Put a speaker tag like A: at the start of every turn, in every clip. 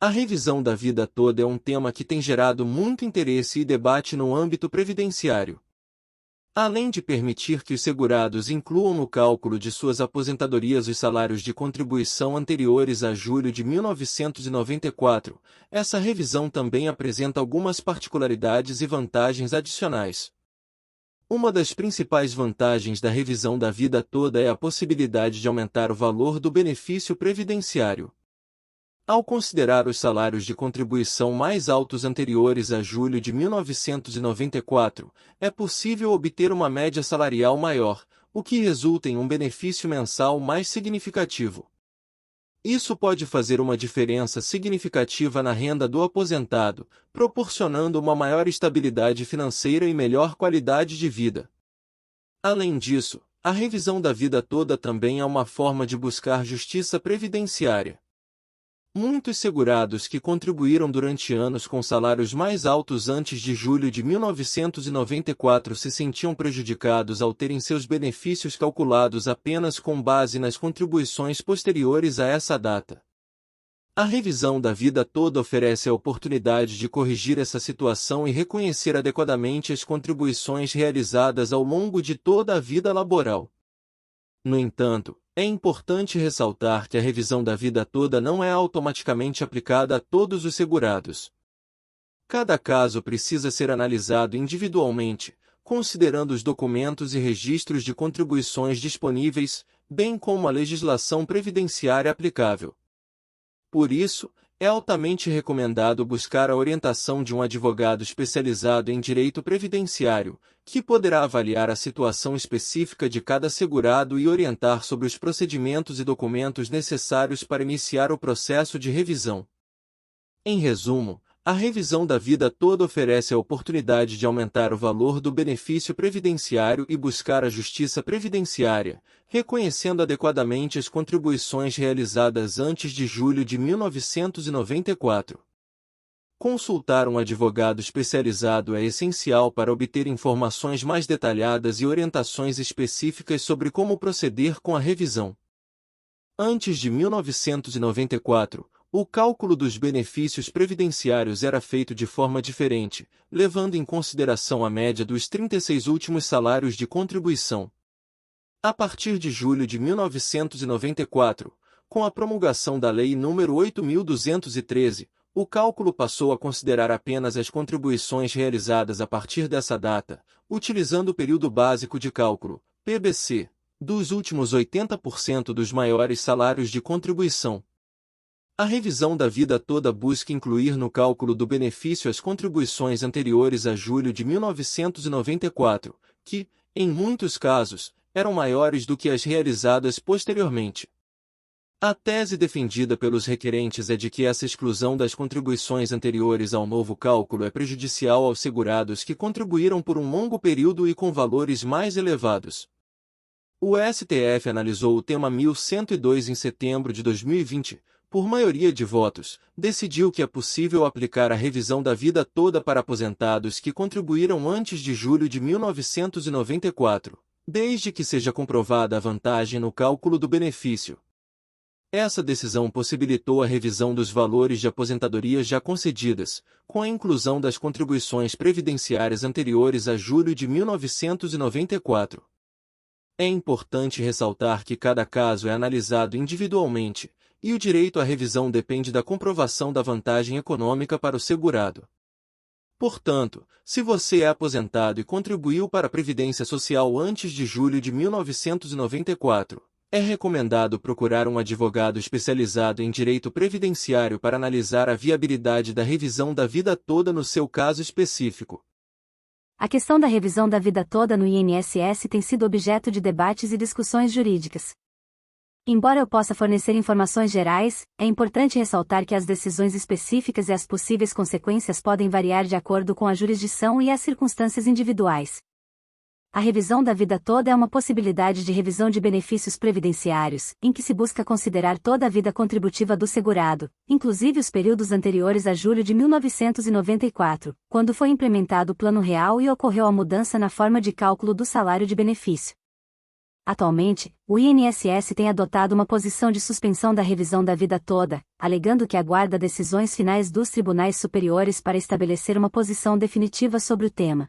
A: A revisão da vida toda é um tema que tem gerado muito interesse e debate no âmbito previdenciário. Além de permitir que os segurados incluam no cálculo de suas aposentadorias os salários de contribuição anteriores a julho de 1994, essa revisão também apresenta algumas particularidades e vantagens adicionais. Uma das principais vantagens da revisão da vida toda é a possibilidade de aumentar o valor do benefício previdenciário. Ao considerar os salários de contribuição mais altos anteriores a julho de 1994, é possível obter uma média salarial maior, o que resulta em um benefício mensal mais significativo. Isso pode fazer uma diferença significativa na renda do aposentado, proporcionando uma maior estabilidade financeira e melhor qualidade de vida. Além disso, a revisão da vida toda também é uma forma de buscar justiça previdenciária. Muitos segurados que contribuíram durante anos com salários mais altos antes de julho de 1994 se sentiam prejudicados ao terem seus benefícios calculados apenas com base nas contribuições posteriores a essa data. A revisão da vida toda oferece a oportunidade de corrigir essa situação e reconhecer adequadamente as contribuições realizadas ao longo de toda a vida laboral. No entanto, é importante ressaltar que a revisão da vida toda não é automaticamente aplicada a todos os segurados. Cada caso precisa ser analisado individualmente, considerando os documentos e registros de contribuições disponíveis, bem como a legislação previdenciária aplicável. Por isso, é altamente recomendado buscar a orientação de um advogado especializado em direito previdenciário, que poderá avaliar a situação específica de cada segurado e orientar sobre os procedimentos e documentos necessários para iniciar o processo de revisão. Em resumo, a revisão da vida toda oferece a oportunidade de aumentar o valor do benefício previdenciário e buscar a justiça previdenciária, reconhecendo adequadamente as contribuições realizadas antes de julho de 1994. Consultar um advogado especializado é essencial para obter informações mais detalhadas e orientações específicas sobre como proceder com a revisão. Antes de 1994, o cálculo dos benefícios previdenciários era feito de forma diferente, levando em consideração a média dos 36 últimos salários de contribuição. A partir de julho de 1994, com a promulgação da Lei nº 8.213, o cálculo passou a considerar apenas as contribuições realizadas a partir dessa data, utilizando o período básico de cálculo, PBC, dos últimos 80% dos maiores salários de contribuição. A revisão da vida toda busca incluir no cálculo do benefício as contribuições anteriores a julho de 1994, que, em muitos casos, eram maiores do que as realizadas posteriormente. A tese defendida pelos requerentes é de que essa exclusão das contribuições anteriores ao novo cálculo é prejudicial aos segurados que contribuíram por um longo período e com valores mais elevados. O STF analisou o tema 1102 em setembro de 2020, por maioria de votos, decidiu que é possível aplicar a revisão da vida toda para aposentados que contribuíram antes de julho de 1994, desde que seja comprovada a vantagem no cálculo do benefício. Essa decisão possibilitou a revisão dos valores de aposentadorias já concedidas, com a inclusão das contribuições previdenciárias anteriores a julho de 1994. É importante ressaltar que cada caso é analisado individualmente, e o direito à revisão depende da comprovação da vantagem econômica para o segurado. Portanto, se você é aposentado e contribuiu para a Previdência Social antes de julho de 1994, é recomendado procurar um advogado especializado em direito previdenciário para analisar a viabilidade da revisão da vida toda no seu caso específico.
B: A questão da revisão da vida toda no INSS tem sido objeto de debates e discussões jurídicas. Embora eu possa fornecer informações gerais, é importante ressaltar que as decisões específicas e as possíveis consequências podem variar de acordo com a jurisdição e as circunstâncias individuais. A revisão da vida toda é uma possibilidade de revisão de benefícios previdenciários, em que se busca considerar toda a vida contributiva do segurado, inclusive os períodos anteriores a julho de 1994, quando foi implementado o Plano Real e ocorreu a mudança na forma de cálculo do salário de benefício. Atualmente, o INSS tem adotado uma posição de suspensão da revisão da vida toda, alegando que aguarda decisões finais dos tribunais superiores para estabelecer uma posição definitiva sobre o tema.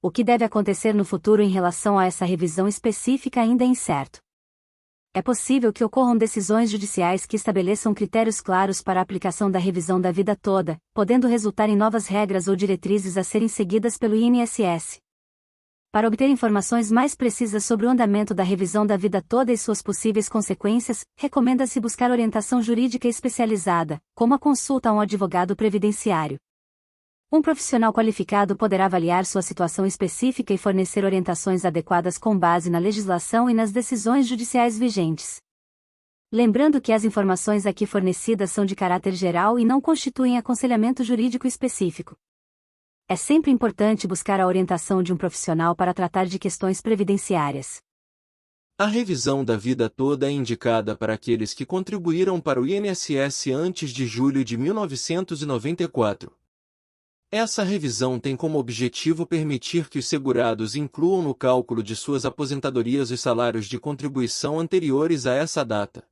B: O que deve acontecer no futuro em relação a essa revisão específica ainda é incerto. É possível que ocorram decisões judiciais que estabeleçam critérios claros para a aplicação da revisão da vida toda, podendo resultar em novas regras ou diretrizes a serem seguidas pelo INSS. Para obter informações mais precisas sobre o andamento da revisão da vida toda e suas possíveis consequências, recomenda-se buscar orientação jurídica especializada, como a consulta a um advogado previdenciário. Um profissional qualificado poderá avaliar sua situação específica e fornecer orientações adequadas com base na legislação e nas decisões judiciais vigentes. Lembrando que as informações aqui fornecidas são de caráter geral e não constituem aconselhamento jurídico específico. É sempre importante buscar a orientação de um profissional para tratar de questões previdenciárias.
A: A revisão da vida toda é indicada para aqueles que contribuíram para o INSS antes de julho de 1994. Essa revisão tem como objetivo permitir que os segurados incluam no cálculo de suas aposentadorias os salários de contribuição anteriores a essa data.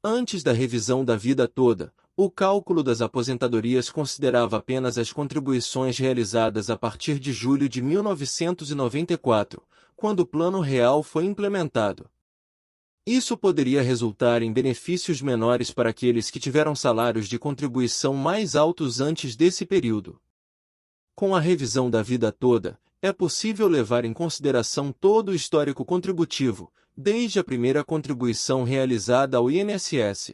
A: Antes da revisão da vida toda, o cálculo das aposentadorias considerava apenas as contribuições realizadas a partir de julho de 1994, quando o Plano Real foi implementado. Isso poderia resultar em benefícios menores para aqueles que tiveram salários de contribuição mais altos antes desse período. Com a revisão da vida toda, é possível levar em consideração todo o histórico contributivo, desde a primeira contribuição realizada ao INSS.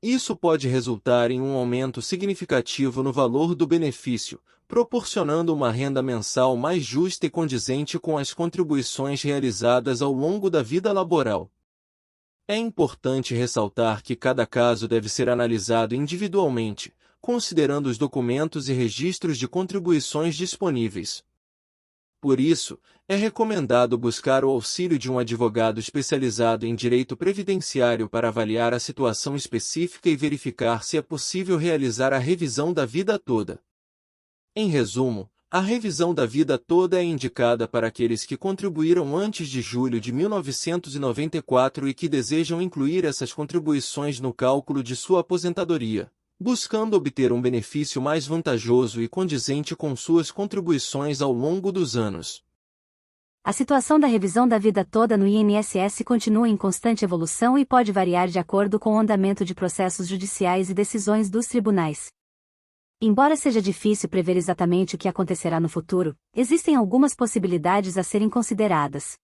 A: Isso pode resultar em um aumento significativo no valor do benefício, proporcionando uma renda mensal mais justa e condizente com as contribuições realizadas ao longo da vida laboral. É importante ressaltar que cada caso deve ser analisado individualmente, considerando os documentos e registros de contribuições disponíveis. Por isso, é recomendado buscar o auxílio de um advogado especializado em direito previdenciário para avaliar a situação específica e verificar se é possível realizar a revisão da vida toda. Em resumo, a revisão da vida toda é indicada para aqueles que contribuíram antes de julho de 1994 e que desejam incluir essas contribuições no cálculo de sua aposentadoria, buscando obter um benefício mais vantajoso e condizente com suas contribuições ao longo dos anos.
B: A situação da revisão da vida toda no INSS continua em constante evolução e pode variar de acordo com o andamento de processos judiciais e decisões dos tribunais. Embora seja difícil prever exatamente o que acontecerá no futuro, existem algumas possibilidades a serem consideradas.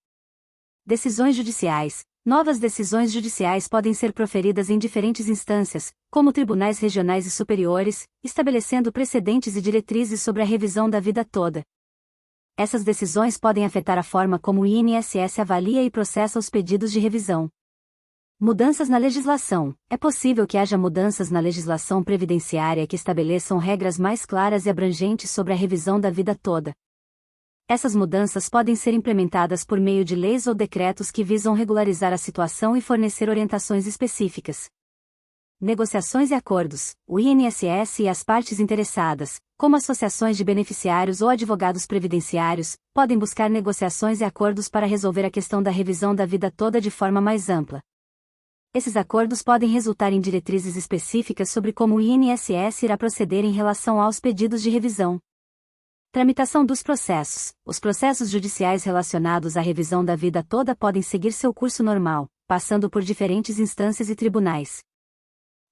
B: Decisões judiciais. Novas decisões judiciais podem ser proferidas em diferentes instâncias, como tribunais regionais e superiores, estabelecendo precedentes e diretrizes sobre a revisão da vida toda. Essas decisões podem afetar a forma como o INSS avalia e processa os pedidos de revisão. Mudanças na legislação. É possível que haja mudanças na legislação previdenciária que estabeleçam regras mais claras e abrangentes sobre a revisão da vida toda. Essas mudanças podem ser implementadas por meio de leis ou decretos que visam regularizar a situação e fornecer orientações específicas. Negociações e acordos. O INSS e as partes interessadas, como associações de beneficiários ou advogados previdenciários, podem buscar negociações e acordos para resolver a questão da revisão da vida toda de forma mais ampla. Esses acordos podem resultar em diretrizes específicas sobre como o INSS irá proceder em relação aos pedidos de revisão. Tramitação dos processos. Os processos judiciais relacionados à revisão da vida toda podem seguir seu curso normal, passando por diferentes instâncias e tribunais.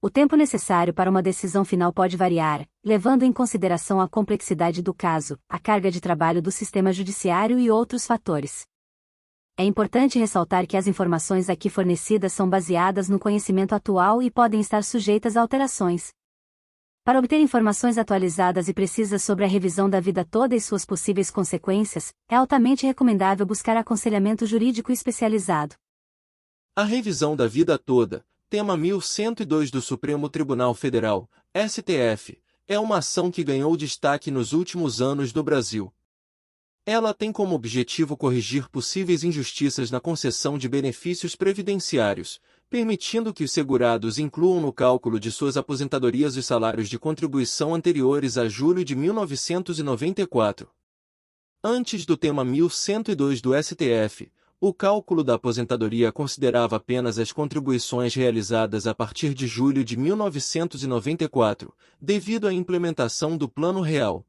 B: O tempo necessário para uma decisão final pode variar, levando em consideração a complexidade do caso, a carga de trabalho do sistema judiciário e outros fatores. É importante ressaltar que as informações aqui fornecidas são baseadas no conhecimento atual e podem estar sujeitas a alterações. Para obter informações atualizadas e precisas sobre a revisão da vida toda e suas possíveis consequências, é altamente recomendável buscar aconselhamento jurídico especializado.
A: A revisão da vida toda, tema 1102 do Supremo Tribunal Federal, STF, é uma ação que ganhou destaque nos últimos anos no Brasil. Ela tem como objetivo corrigir possíveis injustiças na concessão de benefícios previdenciários, permitindo que os segurados incluam no cálculo de suas aposentadorias os salários de contribuição anteriores a julho de 1994. Antes do tema 1102 do STF, o cálculo da aposentadoria considerava apenas as contribuições realizadas a partir de julho de 1994, devido à implementação do Plano Real.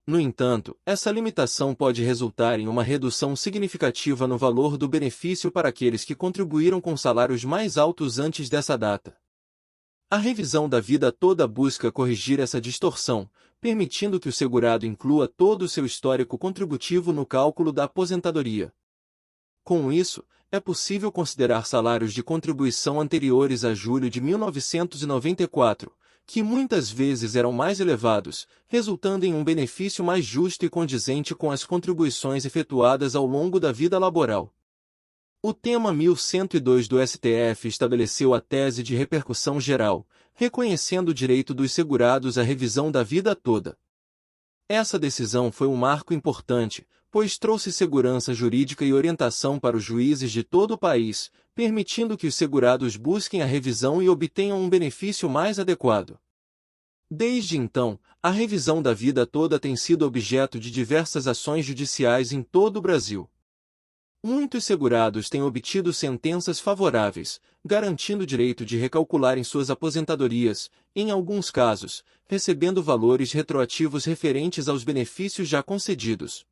A: No entanto, essa limitação pode resultar em uma redução significativa no valor do benefício para aqueles que contribuíram com salários mais altos antes dessa data. A revisão da vida toda busca corrigir essa distorção, permitindo que o segurado inclua todo o seu histórico contributivo no cálculo da aposentadoria. Com isso, é possível considerar salários de contribuição anteriores a julho de 1994, que muitas vezes eram mais elevados, resultando em um benefício mais justo e condizente com as contribuições efetuadas ao longo da vida laboral. O tema 1102 do STF estabeleceu a tese de repercussão geral, reconhecendo o direito dos segurados à revisão da vida toda. Essa decisão foi um marco importante, pois trouxe segurança jurídica e orientação para os juízes de todo o país, permitindo que os segurados busquem a revisão e obtenham um benefício mais adequado. Desde então, a revisão da vida toda tem sido objeto de diversas ações judiciais em todo o Brasil. Muitos segurados têm obtido sentenças favoráveis, garantindo o direito de recalcular em suas aposentadorias, em alguns casos, recebendo valores retroativos referentes aos benefícios já concedidos.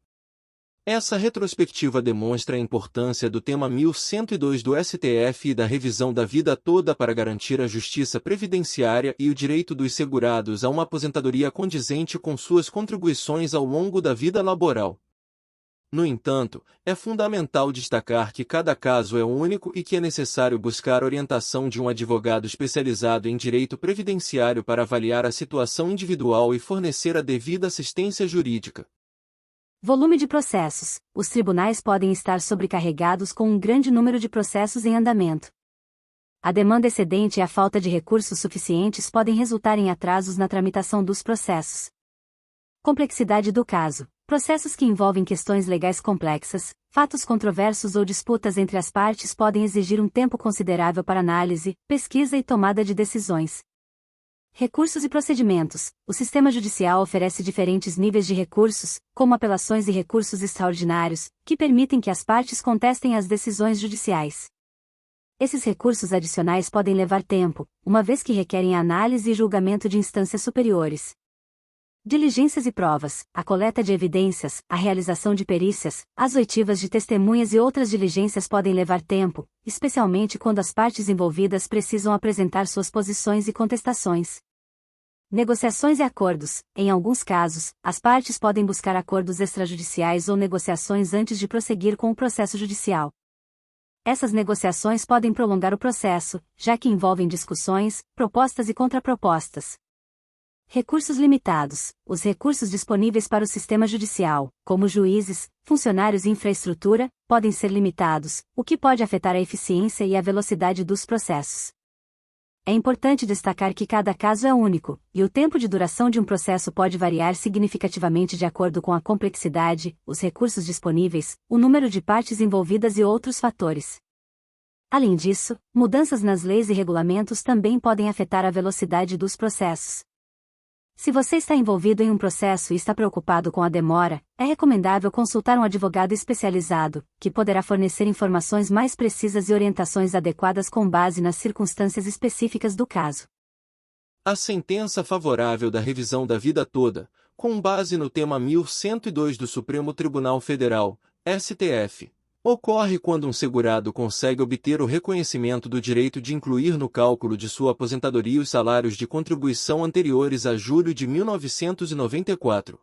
A: Essa retrospectiva demonstra a importância do tema 1102 do STF e da revisão da vida toda para garantir a justiça previdenciária e o direito dos segurados a uma aposentadoria condizente com suas contribuições ao longo da vida laboral. No entanto, é fundamental destacar que cada caso é único e que é necessário buscar orientação de um advogado especializado em direito previdenciário para avaliar a situação individual e fornecer a devida assistência jurídica.
B: Volume de processos. Os tribunais podem estar sobrecarregados com um grande número de processos em andamento. A demanda excedente e a falta de recursos suficientes podem resultar em atrasos na tramitação dos processos. Complexidade do caso. Processos que envolvem questões legais complexas, fatos controversos ou disputas entre as partes podem exigir um tempo considerável para análise, pesquisa e tomada de decisões. Recursos e procedimentos. O sistema judicial oferece diferentes níveis de recursos, como apelações e recursos extraordinários, que permitem que as partes contestem as decisões judiciais. Esses recursos adicionais podem levar tempo, uma vez que requerem análise e julgamento de instâncias superiores. Diligências e provas, a coleta de evidências, a realização de perícias, as oitivas de testemunhas e outras diligências podem levar tempo, especialmente quando as partes envolvidas precisam apresentar suas posições e contestações. Negociações e acordos. Em alguns casos, as partes podem buscar acordos extrajudiciais ou negociações antes de prosseguir com o processo judicial. Essas negociações podem prolongar o processo, já que envolvem discussões, propostas e contrapropostas. Recursos limitados. Os recursos disponíveis para o sistema judicial, como juízes, funcionários e infraestrutura, podem ser limitados, o que pode afetar a eficiência e a velocidade dos processos. É importante destacar que cada caso é único, e o tempo de duração de um processo pode variar significativamente de acordo com a complexidade, os recursos disponíveis, o número de partes envolvidas e outros fatores. Além disso, mudanças nas leis e regulamentos também podem afetar a velocidade dos processos. Se você está envolvido em um processo e está preocupado com a demora, é recomendável consultar um advogado especializado, que poderá fornecer informações mais precisas e orientações adequadas com base nas circunstâncias específicas do caso.
A: A sentença favorável da revisão da vida toda, com base no tema 1102 do Supremo Tribunal Federal, STF, ocorre quando um segurado consegue obter o reconhecimento do direito de incluir no cálculo de sua aposentadoria os salários de contribuição anteriores a julho de 1994.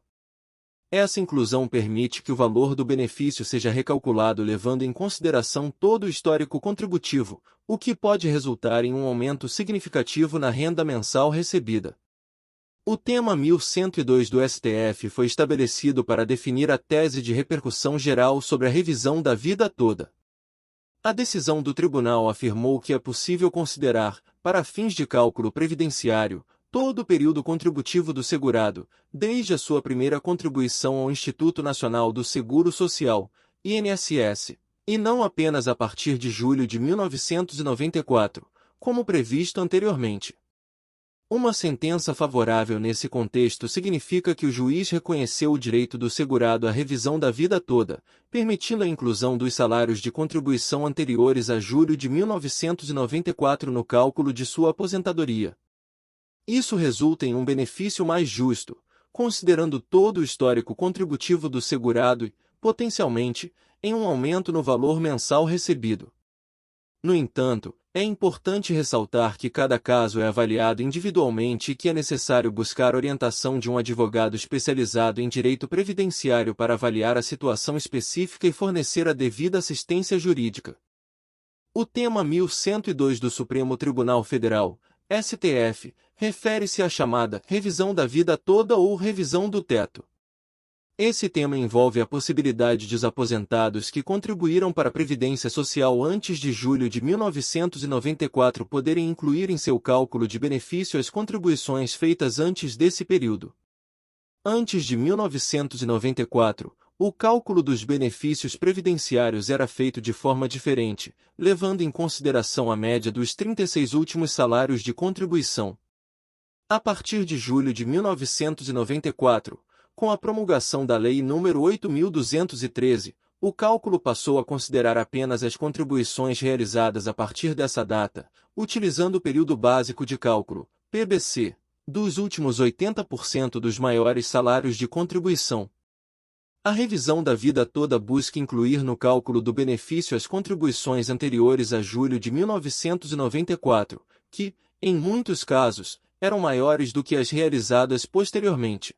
A: Essa inclusão permite que o valor do benefício seja recalculado levando em consideração todo o histórico contributivo, o que pode resultar em um aumento significativo na renda mensal recebida. O tema 1102 do STF foi estabelecido para definir a tese de repercussão geral sobre a revisão da vida toda. A decisão do tribunal afirmou que é possível considerar, para fins de cálculo previdenciário, todo o período contributivo do segurado, desde a sua primeira contribuição ao Instituto Nacional do Seguro Social, INSS, e não apenas a partir de julho de 1994, como previsto anteriormente. Uma sentença favorável nesse contexto significa que o juiz reconheceu o direito do segurado à revisão da vida toda, permitindo a inclusão dos salários de contribuição anteriores a julho de 1994 no cálculo de sua aposentadoria. Isso resulta em um benefício mais justo, considerando todo o histórico contributivo do segurado e, potencialmente, em um aumento no valor mensal recebido. No entanto, é importante ressaltar que cada caso é avaliado individualmente e que é necessário buscar orientação de um advogado especializado em direito previdenciário para avaliar a situação específica e fornecer a devida assistência jurídica. O tema 1102 do Supremo Tribunal Federal, STF, refere-se à chamada revisão da vida toda ou revisão do teto. Esse tema envolve a possibilidade de os aposentados que contribuíram para a Previdência Social antes de julho de 1994 poderem incluir em seu cálculo de benefício as contribuições feitas antes desse período. Antes de 1994, o cálculo dos benefícios previdenciários era feito de forma diferente, levando em consideração a média dos 36 últimos salários de contribuição. A partir de julho de 1994, com a promulgação da Lei nº 8.213, o cálculo passou a considerar apenas as contribuições realizadas a partir dessa data, utilizando o período básico de cálculo, PBC, dos últimos 80% dos maiores salários de contribuição. A revisão da vida toda busca incluir no cálculo do benefício as contribuições anteriores a julho de 1994, que, em muitos casos, eram maiores do que as realizadas posteriormente.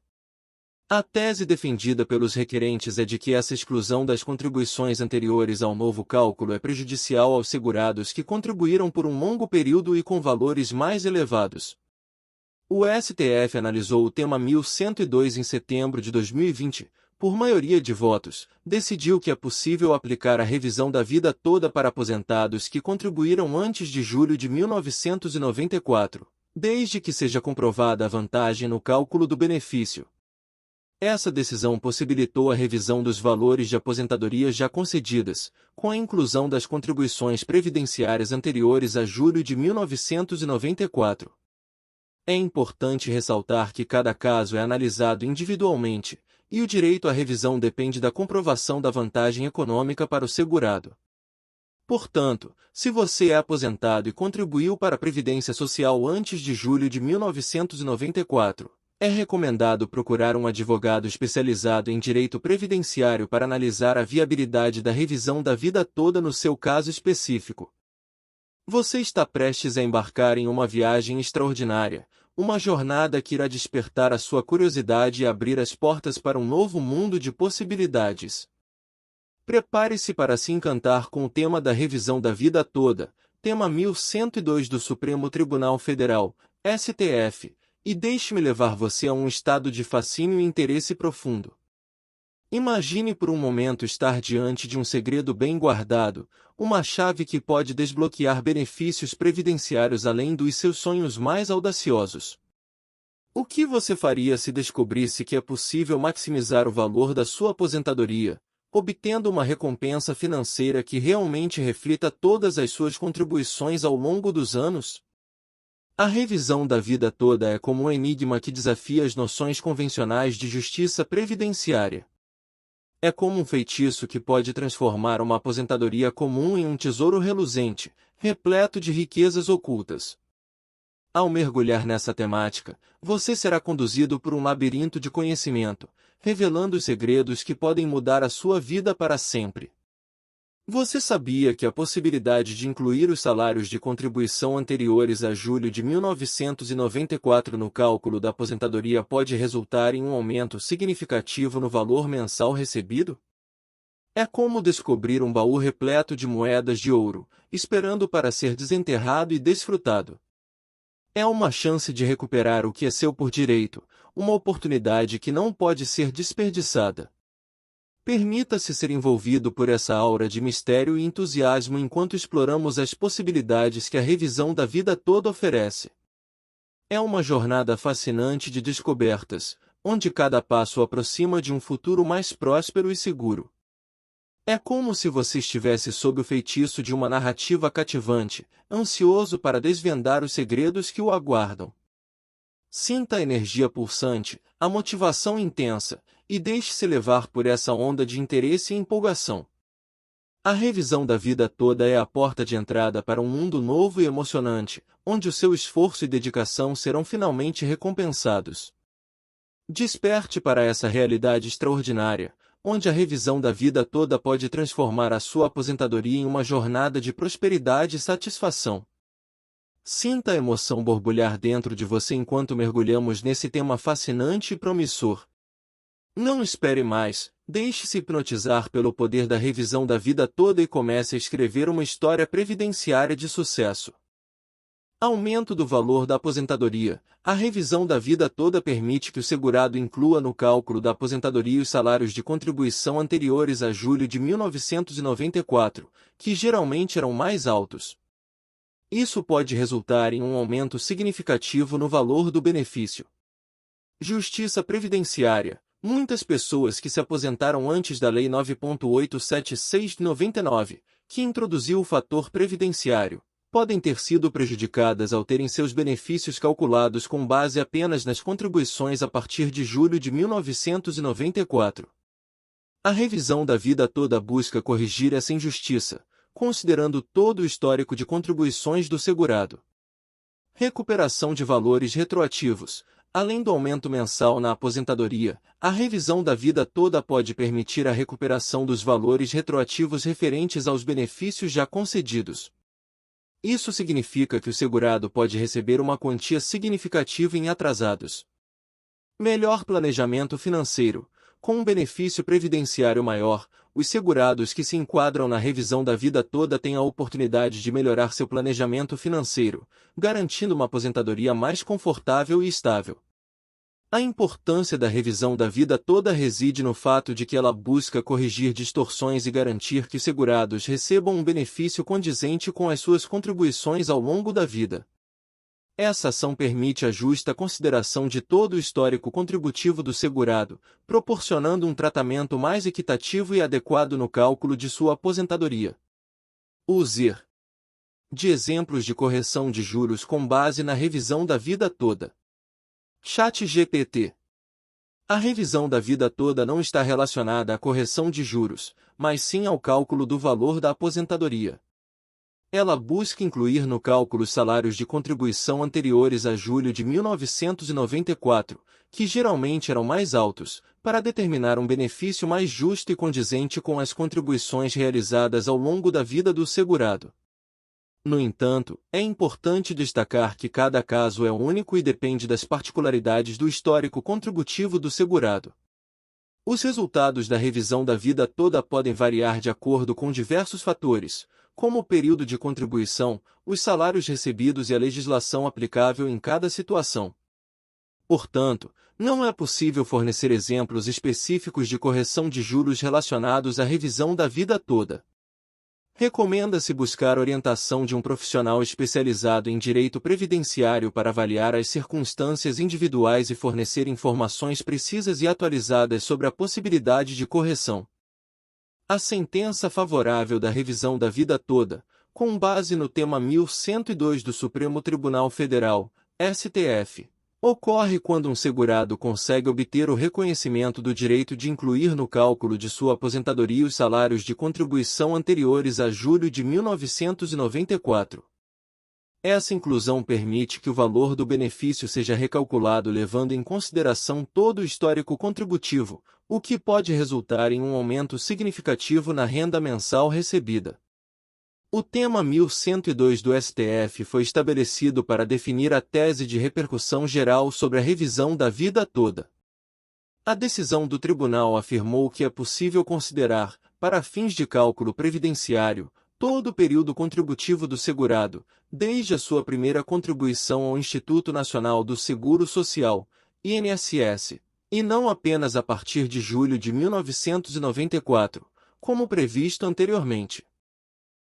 A: A tese defendida pelos requerentes é de que essa exclusão das contribuições anteriores ao novo cálculo é prejudicial aos segurados que contribuíram por um longo período e com valores mais elevados. O STF analisou o tema 1102 em setembro de 2020, por maioria de votos, decidiu que é possível aplicar a revisão da vida toda para aposentados que contribuíram antes de julho de 1994, desde que seja comprovada a vantagem no cálculo do benefício. Essa decisão possibilitou a revisão dos valores de aposentadorias já concedidas, com a inclusão das contribuições previdenciárias anteriores a julho de 1994. É importante ressaltar que cada caso é analisado individualmente, e o direito à revisão depende da comprovação da vantagem econômica para o segurado. Portanto, se você é aposentado e contribuiu para a Previdência Social antes de julho de 1994, é recomendado procurar um advogado especializado em direito previdenciário para analisar a viabilidade da revisão da vida toda no seu caso específico. Você está prestes a embarcar em uma viagem extraordinária, uma jornada que irá despertar a sua curiosidade e abrir as portas para um novo mundo de possibilidades. Prepare-se para se encantar com o tema da revisão da vida toda, tema 1102 do Supremo Tribunal Federal, STF, e deixe-me levar você a um estado de fascínio e interesse profundo. Imagine por um momento estar diante de um segredo bem guardado, uma chave que pode desbloquear benefícios previdenciários além dos seus sonhos mais audaciosos. O que você faria se descobrisse que é possível maximizar o valor da sua aposentadoria, obtendo uma recompensa financeira que realmente reflita todas as suas contribuições ao longo dos anos? A revisão da vida toda é como um enigma que desafia as noções convencionais de justiça previdenciária. É como um feitiço que pode transformar uma aposentadoria comum em um tesouro reluzente, repleto de riquezas ocultas. Ao mergulhar nessa temática, você será conduzido por um labirinto de conhecimento, revelando os segredos que podem mudar a sua vida para sempre. Você sabia que a possibilidade de incluir os salários de contribuição anteriores a julho de 1994 no cálculo da aposentadoria pode resultar em um aumento significativo no valor mensal recebido? É como descobrir um baú repleto de moedas de ouro, esperando para ser desenterrado e desfrutado. É uma chance de recuperar o que é seu por direito, uma oportunidade que não pode ser desperdiçada. Permita-se ser envolvido por essa aura de mistério e entusiasmo enquanto exploramos as possibilidades que a revisão da vida toda oferece. É uma jornada fascinante de descobertas, onde cada passo aproxima de um futuro mais próspero e seguro. É como se você estivesse sob o feitiço de uma narrativa cativante, ansioso para desvendar os segredos que o aguardam. Sinta a energia pulsante, a motivação intensa, e deixe-se levar por essa onda de interesse e empolgação. A revisão da vida toda é a porta de entrada para um mundo novo e emocionante, onde o seu esforço e dedicação serão finalmente recompensados. Desperte para essa realidade extraordinária, onde a revisão da vida toda pode transformar a sua aposentadoria em uma jornada de prosperidade e satisfação. Sinta a emoção borbulhar dentro de você enquanto mergulhamos nesse tema fascinante e promissor. Não espere mais, deixe-se hipnotizar pelo poder da revisão da vida toda e comece a escrever uma história previdenciária de sucesso. Aumento do valor da aposentadoria. A revisão da vida toda permite que o segurado inclua no cálculo da aposentadoria os salários de contribuição anteriores a julho de 1994, que geralmente eram mais altos. Isso pode resultar em um aumento significativo no valor do benefício. Justiça previdenciária. Muitas pessoas que se aposentaram antes da Lei 9.876 de 99, que introduziu o fator previdenciário, podem ter sido prejudicadas ao terem seus benefícios calculados com base apenas nas contribuições a partir de julho de 1994. A revisão da vida toda busca corrigir essa injustiça, considerando todo o histórico de contribuições do segurado. Recuperação de valores retroativos. Além do aumento mensal na aposentadoria, a revisão da vida toda pode permitir a recuperação dos valores retroativos referentes aos benefícios já concedidos. Isso significa que o segurado pode receber uma quantia significativa em atrasados. Melhor planejamento financeiro. Com um benefício previdenciário maior, os segurados que se enquadram na revisão da vida toda têm a oportunidade de melhorar seu planejamento financeiro, garantindo uma aposentadoria mais confortável e estável. A importância da revisão da vida toda reside no fato de que ela busca corrigir distorções e garantir que os segurados recebam um benefício condizente com as suas contribuições ao longo da vida. Essa ação permite a justa consideração de todo o histórico contributivo do segurado, proporcionando um tratamento mais equitativo e adequado no cálculo de sua aposentadoria. Use de exemplos de correção de juros com base na revisão da vida toda. ChatGPT. A revisão da vida toda não está relacionada à correção de juros, mas sim ao cálculo do valor da aposentadoria. Ela busca incluir no cálculo os salários de contribuição anteriores a julho de 1994, que geralmente eram mais altos, para determinar um benefício mais justo e condizente com as contribuições realizadas ao longo da vida do segurado. No entanto, é importante destacar que cada caso é único e depende das particularidades do histórico contributivo do segurado. Os resultados da revisão da vida toda podem variar de acordo com diversos fatores, como o período de contribuição, os salários recebidos e a legislação aplicável em cada situação. Portanto, não é possível fornecer exemplos específicos de correção de juros relacionados à revisão da vida toda. Recomenda-se buscar orientação de um profissional especializado em direito previdenciário para avaliar as circunstâncias individuais e fornecer informações precisas e atualizadas sobre a possibilidade de correção. A sentença favorável da revisão da vida toda, com base no tema 1102 do Supremo Tribunal Federal, STF, ocorre quando um segurado consegue obter o reconhecimento do direito de incluir no cálculo de sua aposentadoria os salários de contribuição anteriores a julho de 1994. Essa inclusão permite que o valor do benefício seja recalculado levando em consideração todo o histórico contributivo, o que pode resultar em um aumento significativo na renda mensal recebida. O tema 1102 do STF foi estabelecido para definir a tese de repercussão geral sobre a revisão da vida toda. A decisão do tribunal afirmou que é possível considerar, para fins de cálculo previdenciário, todo o período contributivo do segurado, desde a sua primeira contribuição ao Instituto Nacional do Seguro Social, INSS, e não apenas a partir de julho de 1994, como previsto anteriormente.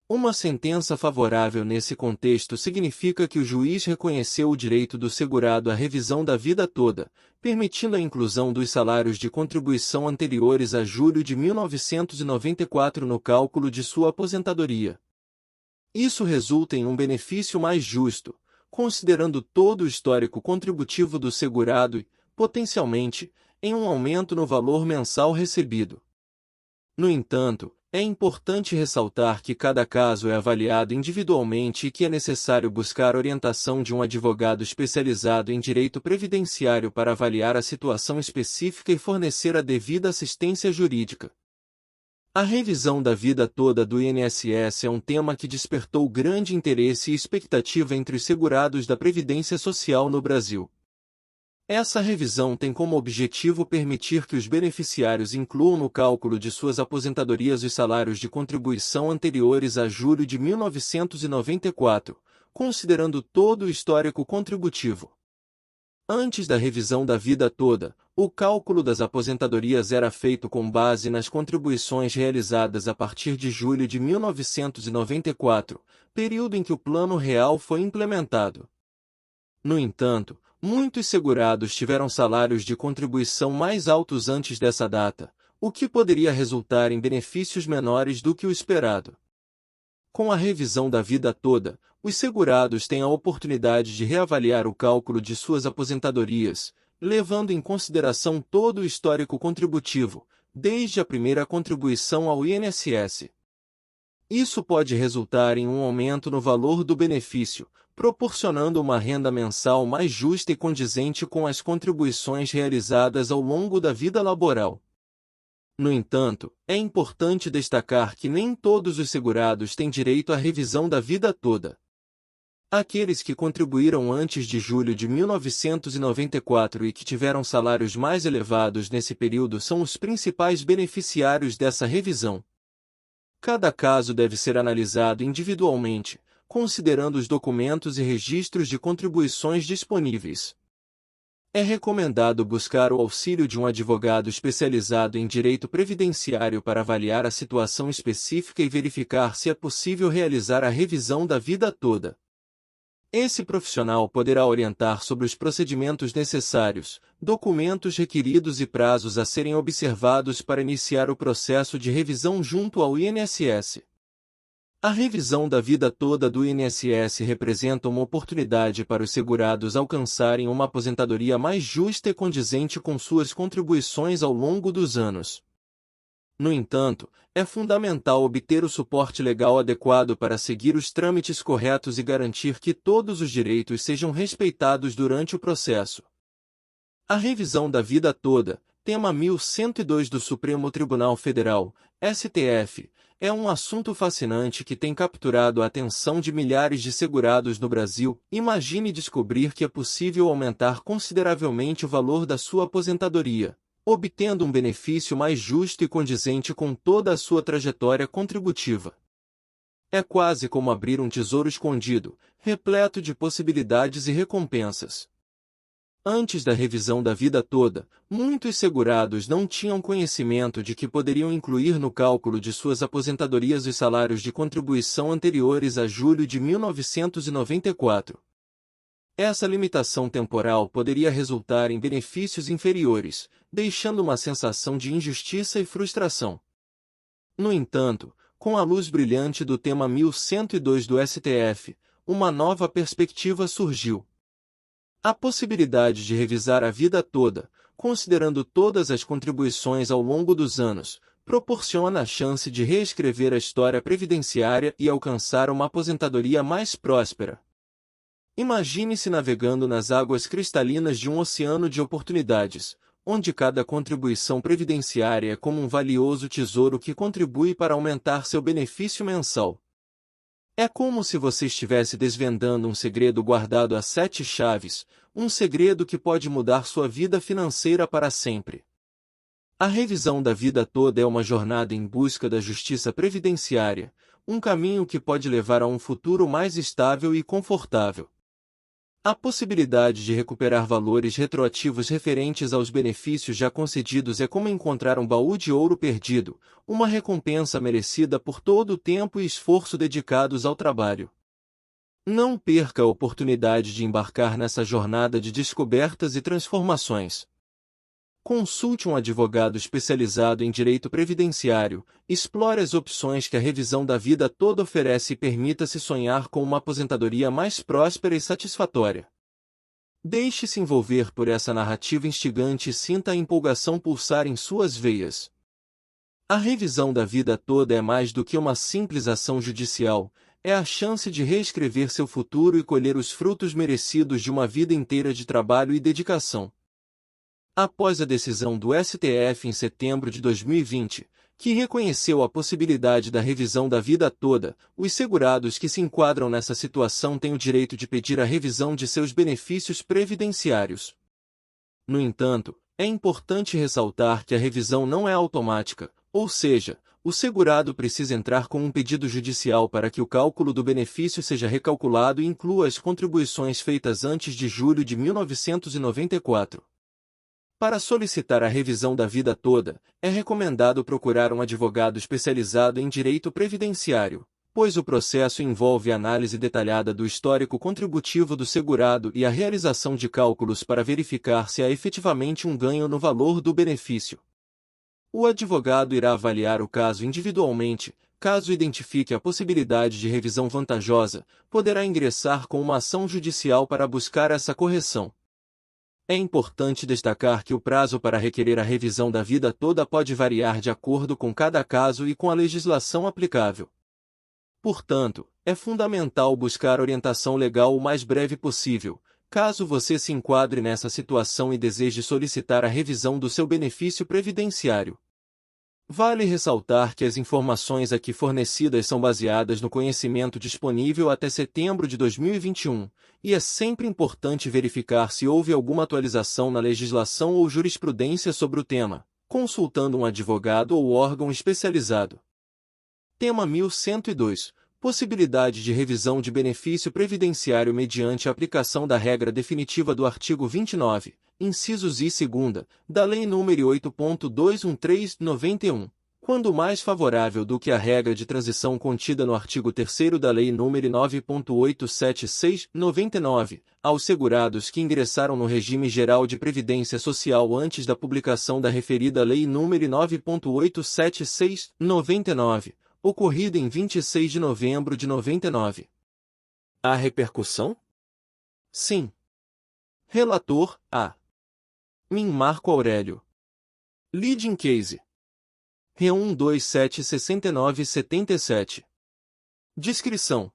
A: Uma sentença favorável nesse contexto significa que o juiz reconheceu o direito do segurado à revisão da vida toda, permitindo a inclusão dos salários de contribuição anteriores a julho de 1994 no cálculo de sua aposentadoria. Isso resulta em um benefício mais justo, considerando todo o histórico contributivo do segurado e, potencialmente, em um aumento no valor mensal recebido. No entanto, é importante ressaltar que cada caso é avaliado individualmente e que é necessário buscar orientação de um advogado especializado em direito previdenciário para avaliar a situação específica e fornecer a devida assistência jurídica. A revisão da vida toda do INSS é um tema que despertou grande interesse e expectativa entre os segurados da Previdência Social no Brasil. Essa revisão tem como objetivo permitir que os beneficiários incluam no cálculo de suas aposentadorias os salários de contribuição anteriores a julho de 1994, considerando todo o histórico contributivo. Antes da revisão da vida toda, o cálculo das aposentadorias era feito com base nas contribuições realizadas a partir de julho de 1994, período em que o Plano Real foi implementado. No entanto, muitos segurados tiveram salários de contribuição mais altos antes dessa data, o que poderia resultar em benefícios menores do que o esperado. Com a revisão da vida toda, os segurados têm a oportunidade de reavaliar o cálculo de suas aposentadorias, levando em consideração todo o histórico contributivo, desde a primeira contribuição ao INSS. Isso pode resultar em um aumento no valor do benefício, proporcionando uma renda mensal mais justa e condizente com as contribuições realizadas ao longo da vida laboral. No entanto, é importante destacar que nem todos os segurados têm direito à revisão da vida toda. Aqueles que contribuíram antes de julho de 1994 e que tiveram salários mais elevados nesse período são os principais beneficiários dessa revisão. Cada caso deve ser analisado individualmente, considerando os documentos e registros de contribuições disponíveis. É recomendado buscar o auxílio de um advogado especializado em direito previdenciário para avaliar a situação específica e verificar se é possível realizar a revisão da vida toda. Esse profissional poderá orientar sobre os procedimentos necessários, documentos requeridos e prazos a serem observados para iniciar o processo de revisão junto ao INSS. A revisão da vida toda do INSS representa uma oportunidade para os segurados alcançarem uma aposentadoria mais justa e condizente com suas contribuições ao longo dos anos. No entanto, é fundamental obter o suporte legal adequado para seguir os trâmites corretos e garantir que todos os direitos sejam respeitados durante o processo. A revisão da vida toda, tema 1102 do Supremo Tribunal Federal, STF, é um assunto fascinante que tem capturado a atenção de milhares de segurados no Brasil. Imagine descobrir que é possível aumentar consideravelmente o valor da sua aposentadoria, obtendo um benefício mais justo e condizente com toda a sua trajetória contributiva. É quase como abrir um tesouro escondido, repleto de possibilidades e recompensas. Antes da revisão da vida toda, muitos segurados não tinham conhecimento de que poderiam incluir no cálculo de suas aposentadorias os salários de contribuição anteriores a julho de 1994. Essa limitação temporal poderia resultar em benefícios inferiores, deixando uma sensação de injustiça e frustração. No entanto, com a luz brilhante do tema 1102 do STF, uma nova perspectiva surgiu. A possibilidade de revisar a vida toda, considerando todas as contribuições ao longo dos anos, proporciona a chance de reescrever a história previdenciária e alcançar uma aposentadoria mais próspera. Imagine-se navegando nas águas cristalinas de um oceano de oportunidades, onde cada contribuição previdenciária é como um valioso tesouro que contribui para aumentar seu benefício mensal. É como se você estivesse desvendando um segredo guardado a 7 chaves, um segredo que pode mudar sua vida financeira para sempre. A revisão da vida toda é uma jornada em busca da justiça previdenciária, um caminho que pode levar a um futuro mais estável e confortável. A possibilidade de recuperar valores retroativos referentes aos benefícios já concedidos é como encontrar um baú de ouro perdido, uma recompensa merecida por todo o tempo e esforço dedicados ao trabalho. Não perca a oportunidade de embarcar nessa jornada de descobertas e transformações. Consulte um advogado especializado em direito previdenciário, explore as opções que a revisão da vida toda oferece e permita-se sonhar com uma aposentadoria mais próspera e satisfatória. Deixe-se envolver por essa narrativa instigante e sinta a empolgação pulsar em suas veias. A revisão da vida toda é mais do que uma simples ação judicial, é a chance de reescrever seu futuro e colher os frutos merecidos de uma vida inteira de trabalho e dedicação. Após a decisão do STF em setembro de 2020, que reconheceu a possibilidade da revisão da vida toda, os segurados que se enquadram nessa situação têm o direito de pedir a revisão de seus benefícios previdenciários. No entanto, é importante ressaltar que a revisão não é automática, ou seja, o segurado precisa entrar com um pedido judicial para que o cálculo do benefício seja recalculado e inclua as contribuições feitas antes de julho de 1994. Para solicitar a revisão da vida toda, é recomendado procurar um advogado especializado em direito previdenciário, pois o processo envolve análise detalhada do histórico contributivo do segurado e a realização de cálculos para verificar se há efetivamente um ganho no valor do benefício. O advogado irá avaliar o caso individualmente. Caso identifique a possibilidade de revisão vantajosa, poderá ingressar com uma ação judicial para buscar essa correção. É importante destacar que o prazo para requerer a revisão da vida toda pode variar de acordo com cada caso e com a legislação aplicável. Portanto, é fundamental buscar orientação legal o mais breve possível, caso você se enquadre nessa situação e deseje solicitar a revisão do seu benefício previdenciário. Vale ressaltar que as informações aqui fornecidas são baseadas no conhecimento disponível até setembro de 2021, e é sempre importante verificar se houve alguma atualização na legislação ou jurisprudência sobre o tema, consultando um advogado ou órgão especializado. Tema 1102. Possibilidade de revisão de benefício previdenciário mediante a aplicação da regra definitiva do artigo 29, incisos I e 2, da Lei nº 8.213/91, quando mais favorável do que a regra de transição contida no artigo 3º da Lei nº 9.876/99, aos segurados que ingressaram no regime geral de previdência social antes da publicação da referida Lei nº 9.876/99, ocorrida em 26 de novembro de 99. Há repercussão? Sim. Relator, A. Min Marco Aurélio. Leading Case. Re1276977. Descrição.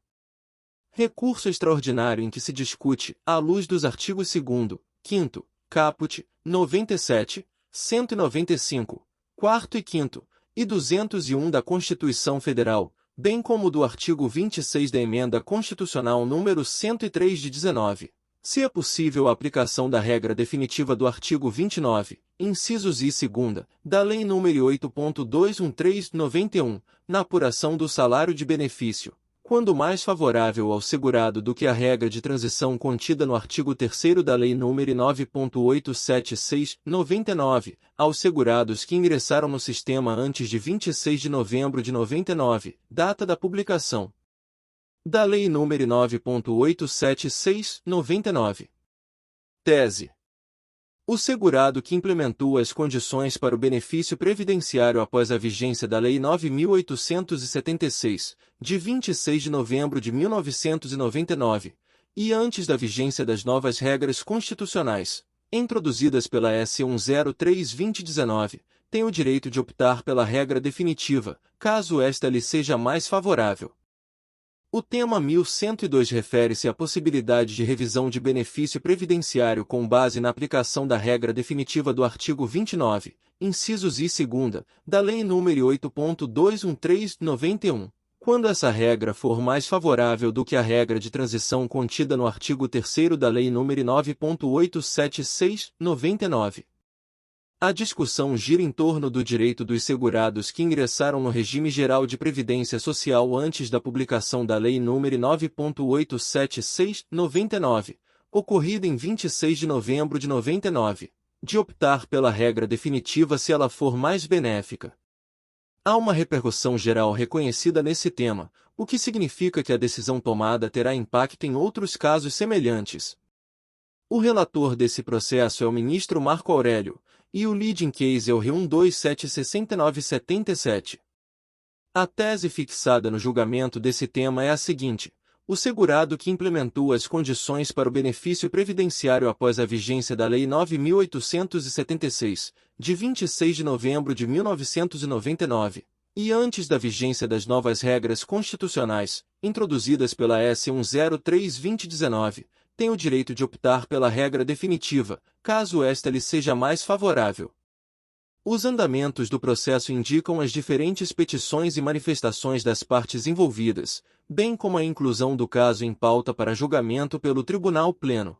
A: Recurso extraordinário em que se discute, à luz dos artigos 2º, 5º, caput, 97, 195, 4º e 5º, e 201 da Constituição Federal, bem como do artigo 26 da Emenda Constitucional número 103 de 19, se é possível a aplicação da regra definitiva do artigo 29, incisos I e 2, da Lei nº 8.213/91, na apuração do salário de benefício, quando mais favorável ao segurado do que a regra de transição contida no artigo 3º da Lei nº 9.876/99, aos segurados que ingressaram no sistema antes de 26 de novembro de 99, data da publicação da Lei nº 9.876/99. Tese. O segurado que implementou as condições para o benefício previdenciário após a vigência da Lei 9.876, de 26 de novembro de 1999, e antes da vigência das novas regras constitucionais, introduzidas pela S. 103/2019, tem o direito de optar pela regra definitiva, caso esta lhe seja mais favorável. O tema 1102 refere-se à possibilidade de revisão de benefício previdenciário com base na aplicação da regra definitiva do artigo 29, incisos I e 2, da Lei nº 8.213/91, quando essa regra for mais favorável do que a regra de transição contida no artigo 3º da Lei nº 9.876/99. A discussão gira em torno do direito dos segurados que ingressaram no regime geral de previdência social antes da publicação da Lei nº 9.876/99, ocorrida em 26 de novembro de 99, de optar pela regra definitiva se ela for mais benéfica. Há uma repercussão geral reconhecida nesse tema, o que significa que a decisão tomada terá impacto em outros casos semelhantes. O relator desse processo é o ministro Marco Aurélio, e o leading case é o R1276977. A tese fixada no julgamento desse tema é a seguinte: o segurado que implementou as condições para o benefício previdenciário após a vigência da Lei 9.876, de 26 de novembro de 1999, e antes da vigência das novas regras constitucionais, introduzidas pela S. 103/2019, tem o direito de optar pela regra definitiva, caso esta lhe seja mais favorável. Os andamentos do processo indicam as diferentes petições e manifestações das partes envolvidas, bem como a inclusão do caso em pauta para julgamento pelo Tribunal Pleno.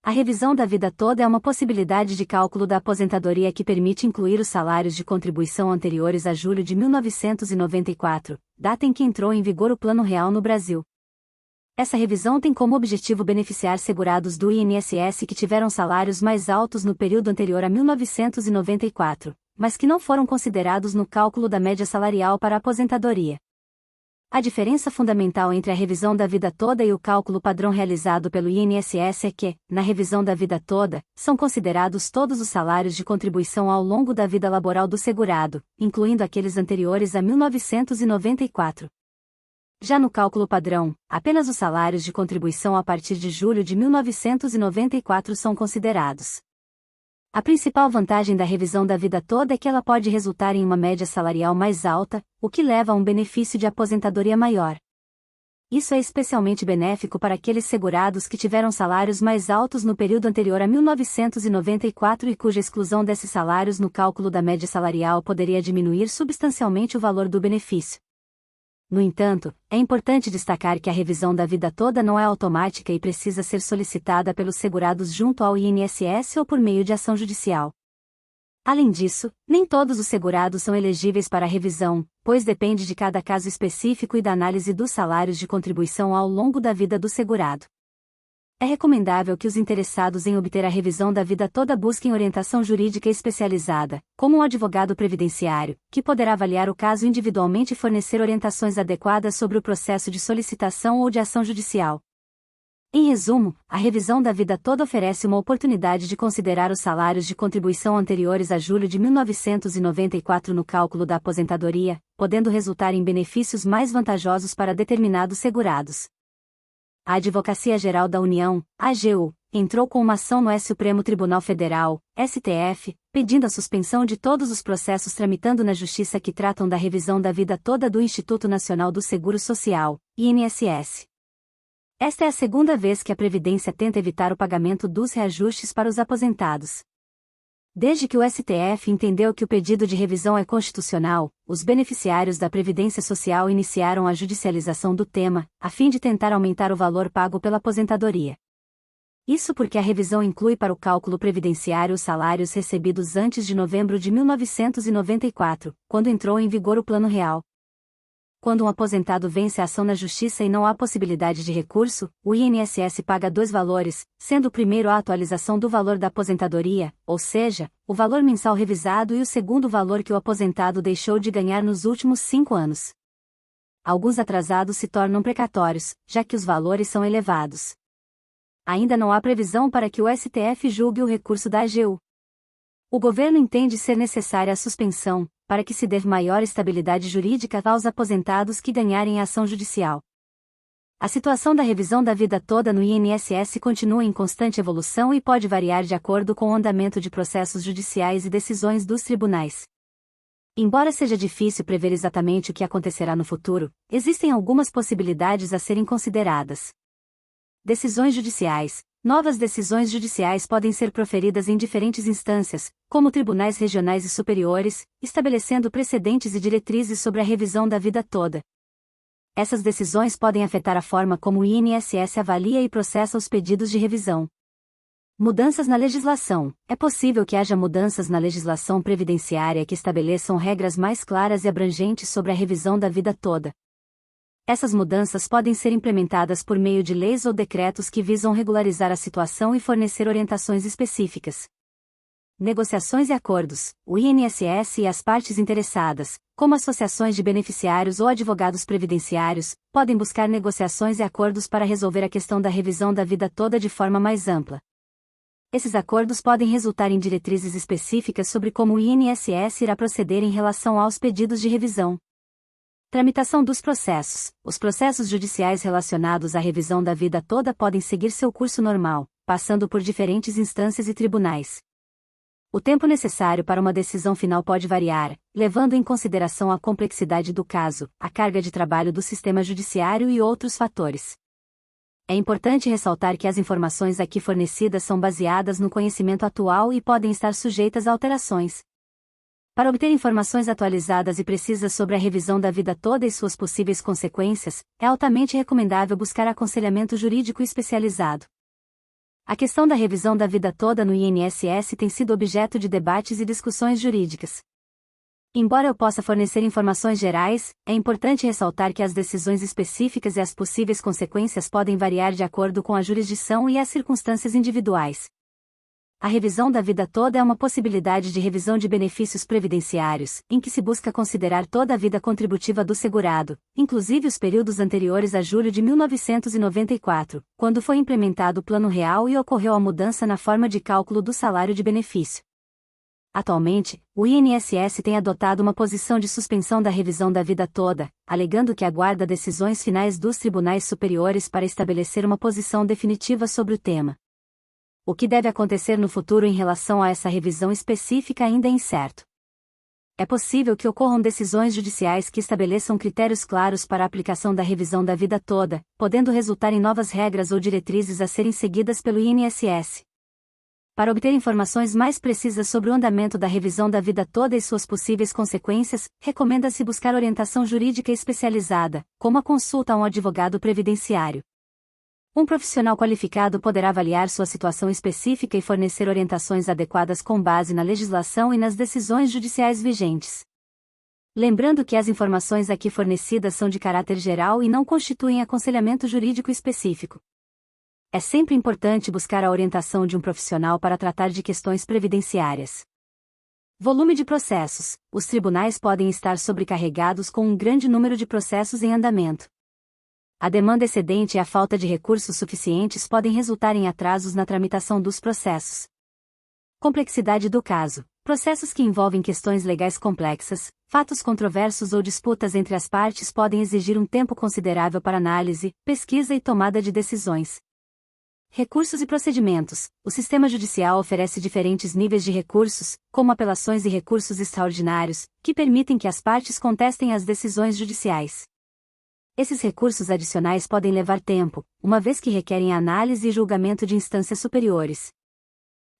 B: A revisão da vida toda é uma possibilidade de cálculo da aposentadoria que permite incluir os salários de contribuição anteriores a julho de 1994, data em que entrou em vigor o Plano Real no Brasil. Essa revisão tem como objetivo beneficiar segurados do INSS que tiveram salários mais altos no período anterior a 1994, mas que não foram considerados no cálculo da média salarial para a aposentadoria. A diferença fundamental entre a revisão da vida toda e o cálculo padrão realizado pelo INSS é que, na revisão da vida toda, são considerados todos os salários de contribuição ao longo da vida laboral do segurado, incluindo aqueles anteriores a 1994. Já no cálculo padrão, apenas os salários de contribuição a partir de julho de 1994 são considerados. A principal vantagem da revisão da vida toda é que ela pode resultar em uma média salarial mais alta, o que leva a um benefício de aposentadoria maior. Isso é especialmente benéfico para aqueles segurados que tiveram salários mais altos no período anterior a 1994 e cuja exclusão desses salários no cálculo da média salarial poderia diminuir substancialmente o valor do benefício. No entanto, é importante destacar que a revisão da vida toda não é automática e precisa ser solicitada pelos segurados junto ao INSS ou por meio de ação judicial. Além disso, nem todos os segurados são elegíveis para a revisão, pois depende de cada caso específico e da análise dos salários de contribuição ao longo da vida do segurado. É recomendável que os interessados em obter a revisão da vida toda busquem orientação jurídica especializada, como um advogado previdenciário, que poderá avaliar o caso individualmente e fornecer orientações adequadas sobre o processo de solicitação ou de ação judicial. Em resumo, a revisão da vida toda oferece uma oportunidade de considerar os salários de contribuição anteriores a julho de 1994 no cálculo da aposentadoria, podendo resultar em benefícios mais vantajosos para determinados segurados. A Advocacia Geral da União, AGU, entrou com uma ação no Supremo Tribunal Federal, STF, pedindo a suspensão de todos os processos tramitando na Justiça que tratam da revisão da vida toda do Instituto Nacional do Seguro Social, INSS. Esta é a segunda vez que a Previdência tenta evitar o pagamento dos reajustes para os aposentados. Desde que o STF entendeu que o pedido de revisão é constitucional, os beneficiários da Previdência Social iniciaram a judicialização do tema, a fim de tentar aumentar o valor pago pela aposentadoria. Isso porque a revisão inclui para o cálculo previdenciário os salários recebidos antes de novembro de 1994, quando entrou em vigor o Plano Real. Quando um aposentado vence a ação na Justiça e não há possibilidade de recurso, o INSS paga dois valores, sendo o primeiro a atualização do valor da aposentadoria, ou seja, o valor mensal revisado, e o segundo valor que o aposentado deixou de ganhar nos últimos 5 anos. Alguns atrasados se tornam precatórios, já que os valores são elevados. Ainda não há previsão para que o STF julgue o recurso da AGU. O governo entende ser necessária a suspensão, para que se dê maior estabilidade jurídica aos aposentados que ganharem a ação judicial. A situação da revisão da vida toda no INSS continua em constante evolução e pode variar de acordo com o andamento de processos judiciais e decisões dos tribunais. Embora seja difícil prever exatamente o que acontecerá no futuro, existem algumas possibilidades a serem consideradas. Decisões judiciais. Novas decisões judiciais podem ser proferidas em diferentes instâncias, como tribunais regionais e superiores, estabelecendo precedentes e diretrizes sobre a revisão da vida toda. Essas decisões podem afetar a forma como o INSS avalia e processa os pedidos de revisão. Mudanças na legislação. É possível que haja mudanças na legislação previdenciária que estabeleçam regras mais claras e abrangentes sobre a revisão da vida toda. Essas mudanças podem ser implementadas por meio de leis ou decretos que visam regularizar a situação e fornecer orientações específicas. Negociações e acordos. O INSS e as partes interessadas, como associações de beneficiários ou advogados previdenciários, podem buscar negociações e acordos para resolver a questão da revisão da vida toda de forma mais ampla. Esses acordos podem resultar em diretrizes específicas sobre como o INSS irá proceder em relação aos pedidos de revisão. Tramitação dos processos. Os processos judiciais relacionados à revisão da vida toda podem seguir seu curso normal, passando por diferentes instâncias e tribunais. O tempo necessário para uma decisão final pode variar, levando em consideração a complexidade do caso, a carga de trabalho do sistema judiciário e outros fatores. É importante ressaltar que as informações aqui fornecidas são baseadas no conhecimento atual e podem estar sujeitas a alterações. Para obter informações atualizadas e precisas sobre a revisão da vida toda e suas possíveis consequências, é altamente recomendável buscar aconselhamento jurídico especializado. A questão da revisão da vida toda no INSS tem sido objeto de debates e discussões jurídicas. Embora eu possa fornecer informações gerais, é importante ressaltar que as decisões específicas e as possíveis consequências podem variar de acordo com a jurisdição e as circunstâncias individuais. A revisão da vida toda é uma possibilidade de revisão de benefícios previdenciários, em que se busca considerar toda a vida contributiva do segurado, inclusive os períodos anteriores a julho de 1994, quando foi implementado o Plano Real e ocorreu a mudança na forma de cálculo do salário de benefício. Atualmente, o INSS tem adotado uma posição de suspensão da revisão da vida toda, alegando que aguarda decisões finais dos tribunais superiores para estabelecer uma posição definitiva sobre o tema. O que deve acontecer no futuro em relação a essa revisão específica ainda é incerto. É possível que ocorram decisões judiciais que estabeleçam critérios claros para a aplicação da revisão da vida toda, podendo resultar em novas regras ou diretrizes a serem seguidas pelo INSS. Para obter informações mais precisas sobre o andamento da revisão da vida toda e suas possíveis consequências, recomenda-se buscar orientação jurídica especializada, como a consulta a um advogado previdenciário. Um profissional qualificado poderá avaliar sua situação específica e fornecer orientações adequadas com base na legislação e nas decisões judiciais vigentes. Lembrando que as informações aqui fornecidas são de caráter geral e não constituem aconselhamento jurídico específico. É sempre importante buscar a orientação de um profissional para tratar de questões previdenciárias. Volume de processos. Os tribunais podem estar sobrecarregados com um grande número de processos em andamento. A demanda excedente e a falta de recursos suficientes podem resultar em atrasos na tramitação dos processos. Complexidade do caso. Processos que envolvem questões legais complexas, fatos controversos ou disputas entre as partes podem exigir um tempo considerável para análise, pesquisa e tomada de decisões. Recursos e procedimentos. O sistema judicial oferece diferentes níveis de recursos, como apelações e recursos extraordinários, que permitem que as partes contestem as decisões judiciais. Esses recursos adicionais podem levar tempo, uma vez que requerem análise e julgamento de instâncias superiores.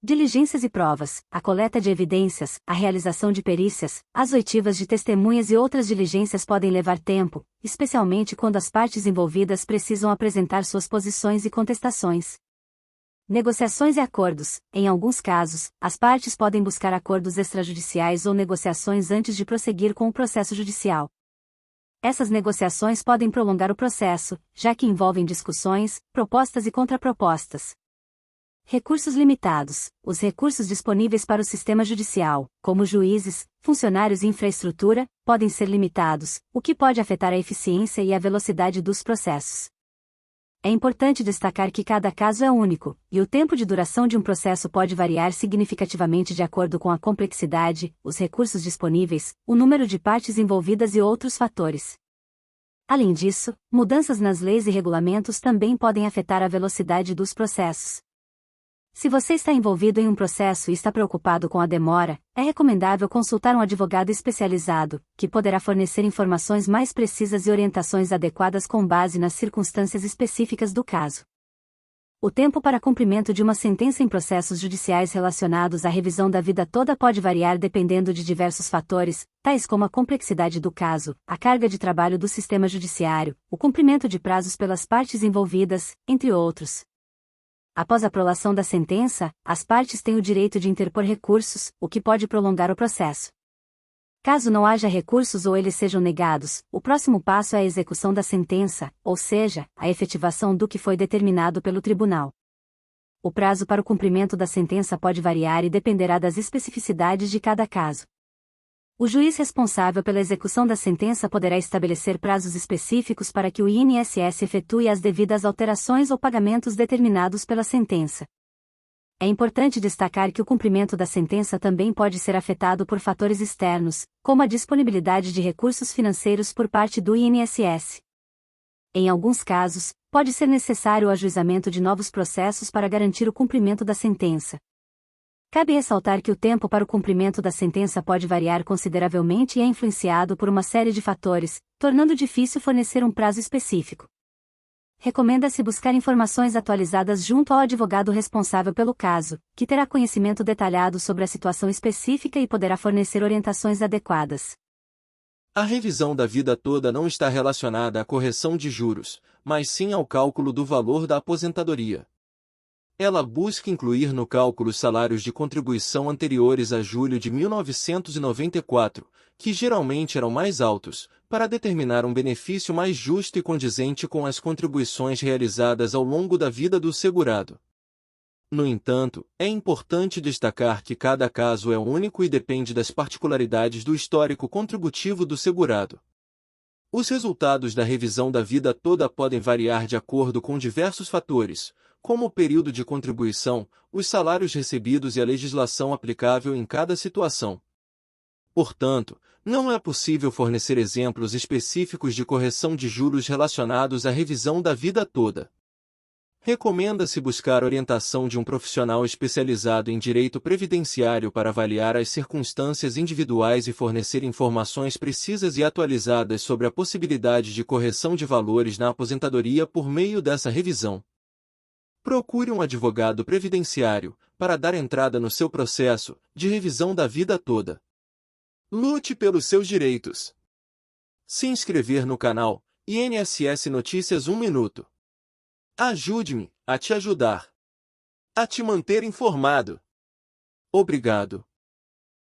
B: Diligências e provas, a coleta de evidências, a realização de perícias, as oitivas de testemunhas e outras diligências podem levar tempo, especialmente quando as partes envolvidas precisam apresentar suas posições e contestações. Negociações e acordos. Em alguns casos, as partes podem buscar acordos extrajudiciais ou negociações antes de prosseguir com o processo judicial. Essas negociações podem prolongar o processo, já que envolvem discussões, propostas e contrapropostas. Recursos limitados. Os recursos disponíveis para o sistema judicial, como juízes, funcionários e infraestrutura, podem ser limitados, o que pode afetar a eficiência e a velocidade dos processos. É importante destacar que cada caso é único, e o tempo de duração de um processo pode variar significativamente de acordo com a complexidade, os recursos disponíveis, o número de partes envolvidas e outros fatores. Além disso, mudanças nas leis e regulamentos também podem afetar a velocidade dos processos. Se você está envolvido em um processo e está preocupado com a demora, é recomendável consultar um advogado especializado, que poderá fornecer informações mais precisas e orientações adequadas com base nas circunstâncias específicas do caso. O tempo para cumprimento de uma sentença em processos judiciais relacionados à revisão da vida toda pode variar dependendo de diversos fatores, tais como a complexidade do caso, a carga de trabalho do sistema judiciário, o cumprimento de prazos pelas partes envolvidas, entre outros. Após a prolação da sentença, as partes têm o direito de interpor recursos, o que pode prolongar o processo. Caso não haja recursos ou eles sejam negados, o próximo passo é a execução da sentença, ou seja, a efetivação do que foi determinado pelo tribunal. O prazo para o cumprimento da sentença pode variar e dependerá das especificidades de cada caso. O juiz responsável pela execução da sentença poderá estabelecer prazos específicos para que o INSS efetue as devidas alterações ou pagamentos determinados pela sentença. É importante destacar que o cumprimento da sentença também pode ser afetado por fatores externos, como a disponibilidade de recursos financeiros por parte do INSS. Em alguns casos, pode ser necessário o ajuizamento de novos processos para garantir o cumprimento da sentença. Cabe ressaltar que o tempo para o cumprimento da sentença pode variar consideravelmente e é influenciado por uma série de fatores, tornando difícil fornecer um prazo específico. Recomenda-se buscar informações atualizadas junto ao advogado responsável pelo caso, que terá conhecimento detalhado sobre a situação específica e poderá fornecer orientações adequadas.
A: A revisão da vida toda não está relacionada à correção de juros, mas sim ao cálculo do valor da aposentadoria. Ela busca incluir no cálculo os salários de contribuição anteriores a julho de 1994, que geralmente eram mais altos, para determinar um benefício mais justo e condizente com as contribuições realizadas ao longo da vida do segurado. No entanto, é importante destacar que cada caso é único e depende das particularidades do histórico contributivo do segurado. Os resultados da revisão da vida toda podem variar de acordo com diversos fatores, como o período de contribuição, os salários recebidos e a legislação aplicável em cada situação. Portanto, não é possível fornecer exemplos específicos de correção de juros relacionados à revisão da vida toda. Recomenda-se buscar orientação de um profissional especializado em direito previdenciário para avaliar as circunstâncias individuais e fornecer informações precisas e atualizadas sobre a possibilidade de correção de valores na aposentadoria por meio dessa revisão. Procure um advogado previdenciário para dar entrada no seu processo de revisão da vida toda. Lute pelos seus direitos. Se inscrever no canal INSS Notícias 1 Minuto. Ajude-me a te ajudar. A te manter informado. Obrigado.